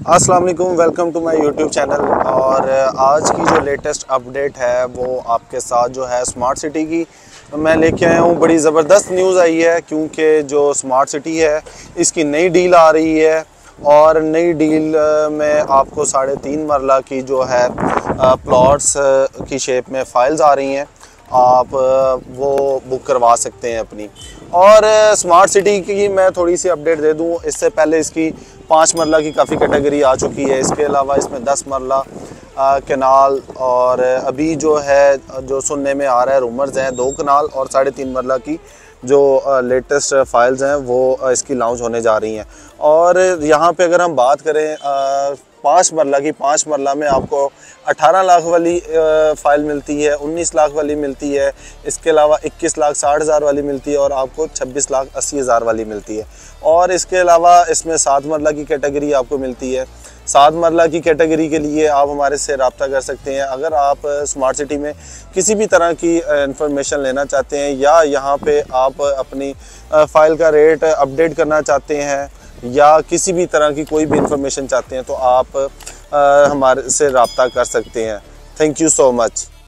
अस्सलाम वालेकुम, welcome to my YouTube channel. और आज की जो लेटेस्ट अपडेट है वो आपके साथ जो है स्मार्ट सिटी की मैं लेके आया हूँ। बड़ी ज़बरदस्त न्यूज़ आई है क्योंकि जो स्मार्ट सिटी है इसकी नई डील आ रही है और नई डील में आपको 3.5 मरला की जो है प्लॉट्स की शेप में फ़ाइल्स आ रही हैं। आप वो बुक करवा सकते हैं अपनी। और स्मार्ट सिटी की मैं थोड़ी सी अपडेट दे दूं, इससे पहले इसकी 5 मरला की काफ़ी कैटेगरी आ चुकी है। इसके अलावा इसमें 10 मरला कनाल और अभी जो है जो सुनने में आ रहा है रूमर्स हैं 2 कनाल और 3.5 मरला की जो लेटेस्ट फाइल्स हैं वो इसकी लॉन्च होने जा रही हैं। और यहाँ पे अगर हम बात करें 5 मरला की, 5 मरला में आपको 18 लाख वाली फ़ाइल मिलती है, 19 लाख वाली मिलती है, इसके अलावा 21,60,000 वाली मिलती है और आपको 26,80,000 वाली मिलती है। और इसके अलावा इसमें 7 मरला की कैटेगरी आपको मिलती है। 7 मरला की कैटेगरी के लिए आप हमारे से रब्ता कर सकते हैं। अगर आप स्मार्ट सिटी में किसी भी तरह की इंफॉर्मेशन लेना चाहते हैं या यहाँ पे आप अपनी फ़ाइल का रेट अपडेट करना चाहते हैं या किसी भी तरह की कोई भी इंफॉर्मेशन चाहते हैं तो आप हमारे से रब्ता कर सकते हैं। Thank you so much.